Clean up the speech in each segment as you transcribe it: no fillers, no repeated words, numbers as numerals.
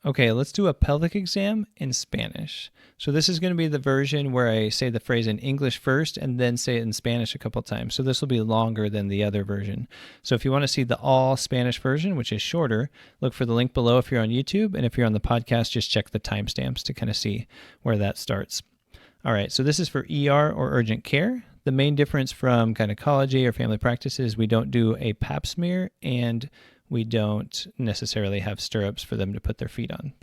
Okay, let's do a pelvic exam in Spanish. So this is going to be the version where I say the phrase in English first and then say it in Spanish a couple times. So this will be longer than the other version. So if you want to see the all Spanish version, which is shorter, look for the link below if you're on YouTube. And if you're on the podcast, just check the timestamps to kind of see where that starts. All right, so this is for ER or urgent care. The main difference from gynecology or family practice is we don't do a pap smear and we don't necessarily have stirrups for them to put their feet on.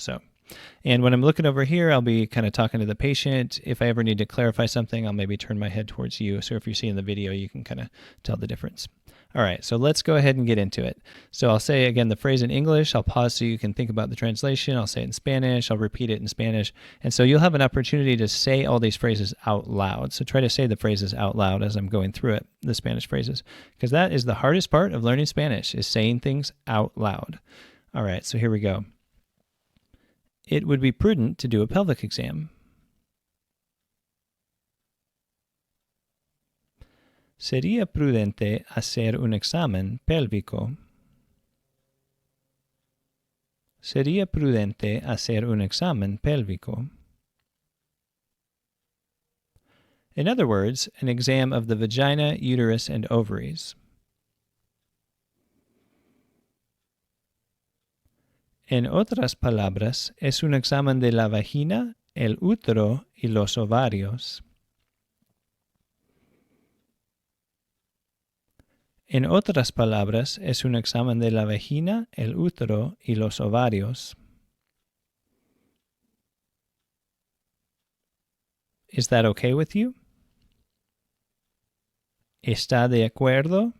And when I'm looking over here, I'll be kind of talking to the patient. If I ever need to clarify something, I'll maybe turn my head towards you. So if you're seeing the video, you can kind of tell the difference. All right, so let's go ahead and get into it. So I'll say again the phrase in English. I'll pause so you can think about the translation. I'll say it in Spanish. I'll repeat it in Spanish. And so you'll have an opportunity to say all these phrases out loud. So try to say the phrases out loud as I'm going through it, the Spanish phrases, because that is the hardest part of learning Spanish, is saying things out loud. All right, so here we go. It would be prudent to do a pelvic exam. Sería prudente hacer un examen pélvico. Sería prudente hacer un examen pélvico. In other words, an exam of the vagina, uterus, and ovaries. En otras palabras, es un examen de la vagina, el útero y los ovarios. En otras palabras, es un examen de la vagina, el útero y los ovarios. Is that okay with you? ¿Está de acuerdo?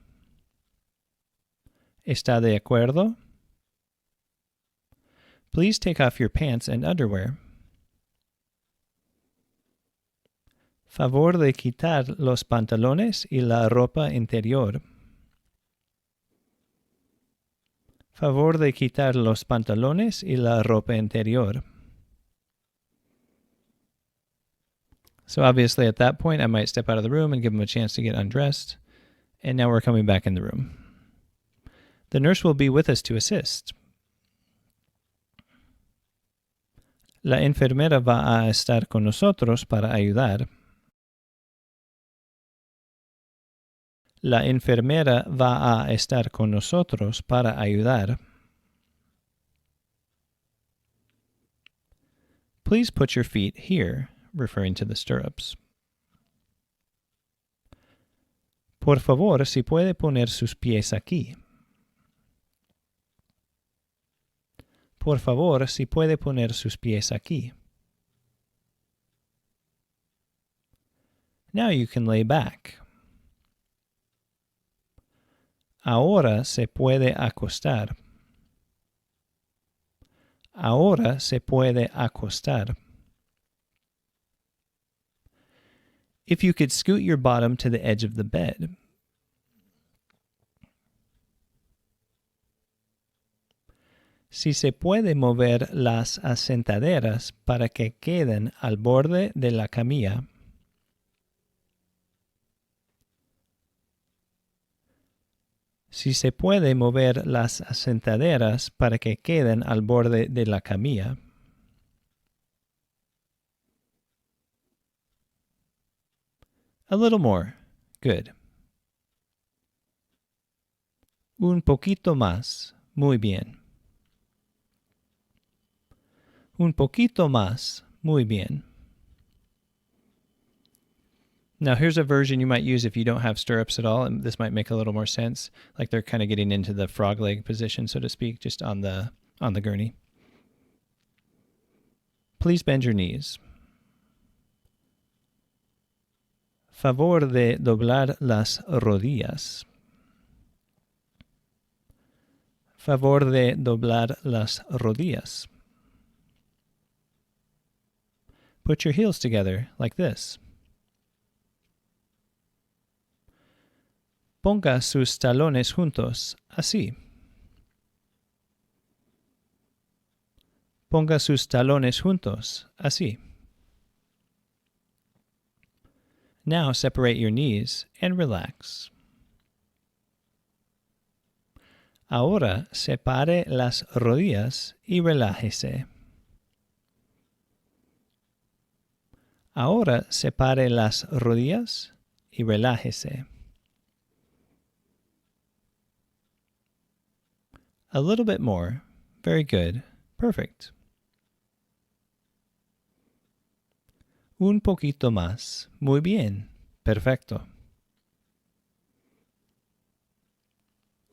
¿Está de acuerdo? Please take off your pants and underwear. Favor de quitar los pantalones y la ropa interior. Favor de quitar los pantalones y la ropa interior. So obviously at that point, I might step out of the room and give him a chance to get undressed. And now we're coming back in the room. The nurse will be with us to assist. La enfermera va a estar con nosotros para ayudar. La enfermera va a estar con nosotros para ayudar. Please put your feet here, referring to the stirrups. Por favor, si puede poner sus pies aquí. Por favor, si puede poner sus pies aquí. Now you can lay back. Ahora se puede acostar. Ahora se puede acostar. If you could scoot your bottom to the edge of the bed. Si se puede mover las asentaderas para que queden al borde de la camilla. Si se puede mover las asentaderas para que queden al borde de la camilla. A little more. Good. Un poquito más. Muy bien. Un poquito más. Muy bien. Now here's a version you might use if you don't have stirrups at all, and this might make a little more sense. Like they're kind of getting into the frog leg position, so to speak, just on the gurney. Please bend your knees. Favor de doblar las rodillas. Favor de doblar las rodillas. Put your heels together like this. Ponga sus talones juntos, así. Ponga sus talones juntos, así. Now separate your knees and relax. Ahora separe las rodillas y relájese. Ahora separe las rodillas y relájese. A little bit more. Very good. Perfect. Un poquito más. Muy bien. Perfecto.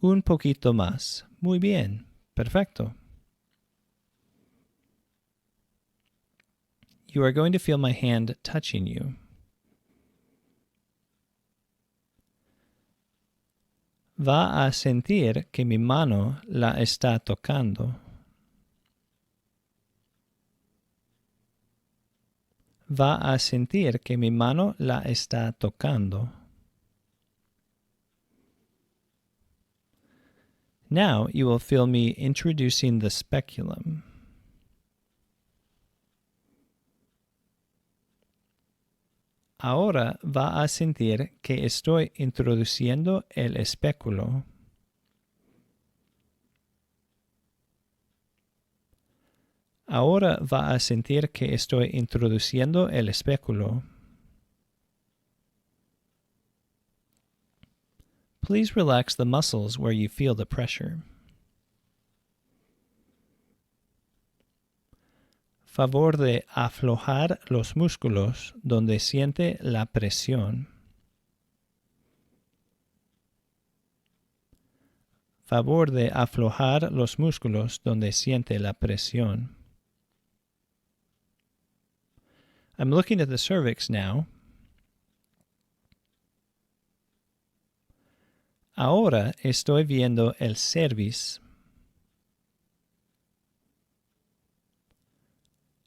Un poquito más. Muy bien. Perfecto. You are going to feel my hand touching you. Va a sentir que mi mano la está tocando. Va a sentir que mi mano la está tocando. Now you will feel me introducing the speculum. Ahora va a sentir que estoy introduciendo el espéculo. Ahora va a sentir que estoy introduciendo el espéculo. Please relax the muscles where you feel the pressure. Favor de aflojar los músculos donde siente la presión. Favor de aflojar los músculos donde siente la presión. I'm looking at the cervix now. Ahora estoy viendo el cervix.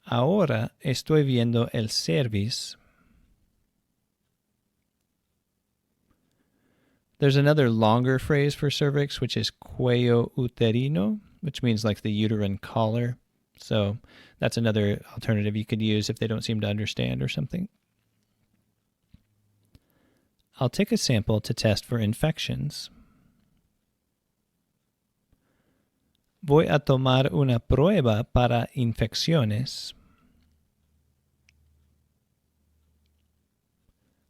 Ahora estoy viendo el cervix. There's another longer phrase for cervix, which is cuello uterino, which means like the uterine collar. So that's another alternative you could use if they don't seem to understand or something. I'll take a sample to test for infections. Voy a tomar una prueba para infecciones.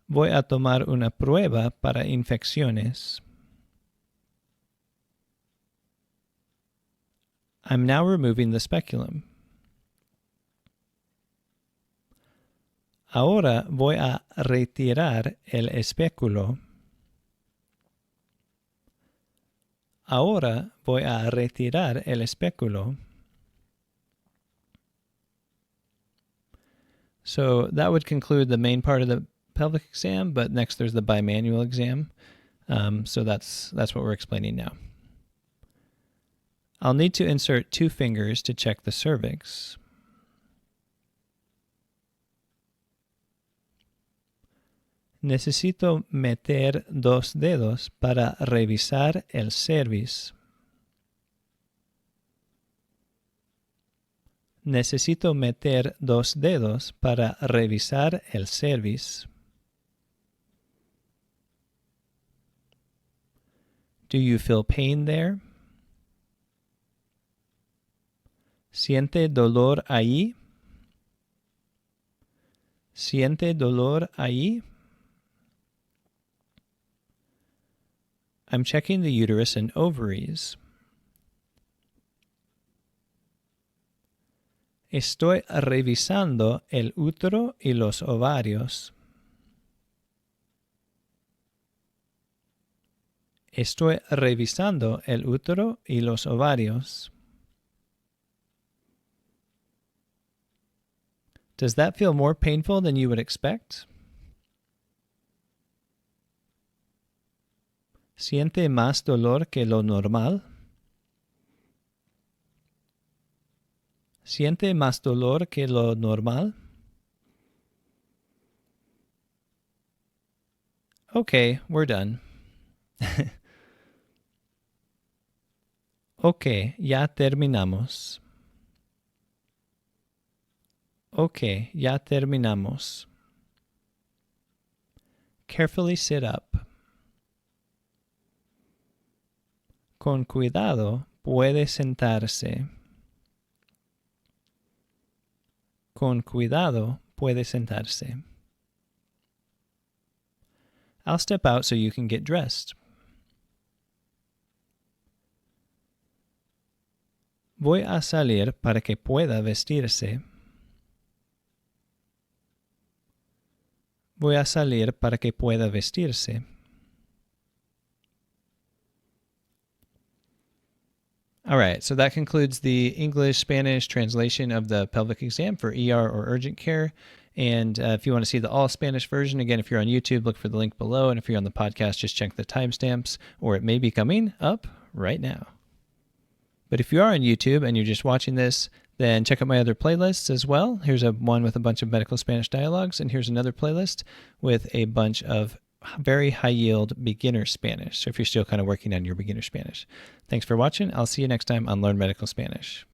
Voy a tomar una prueba para infecciones. I'm now removing the speculum. Ahora voy a retirar el espéculo. Ahora voy a retirar el espéculo. So that would conclude the main part of the pelvic exam, but next there's the bimanual exam. So that's what we're explaining now. I'll need to insert 2 fingers to check the cervix. Necesito meter 2 dedos para revisar el cervix. Necesito meter 2 dedos para revisar el cervix. Do you feel pain there? ¿Siente dolor ahí? ¿Siente dolor ahí? I'm checking the uterus and ovaries. Estoy revisando el útero y los ovarios. Estoy revisando el útero y los ovarios. Does that feel more painful than you would expect? ¿Siente más dolor que lo normal? ¿Siente más dolor que lo normal? Okay, we're done. Okay, ya terminamos. Okay, ya terminamos. Carefully sit up. Con cuidado puede sentarse. Con cuidado Puede sentarse. I'll step out so you can get dressed. Voy a salir para que pueda vestirse. Voy a salir para que pueda vestirse. All right, so that concludes the English-Spanish translation of the pelvic exam for ER or urgent care. And if you want to see the all Spanish version, again, if you're on YouTube, look for the link below. And if you're on the podcast, just check the timestamps, or it may be coming up right now. But if you are on YouTube and you're just watching this, then check out my other playlists as well. Here's one with a bunch of medical Spanish dialogues, and here's another playlist with a bunch of very high-yield beginner Spanish, so if you're still kind of working on your beginner Spanish. Thanks for watching. I'll see you next time on Learn Medical Spanish.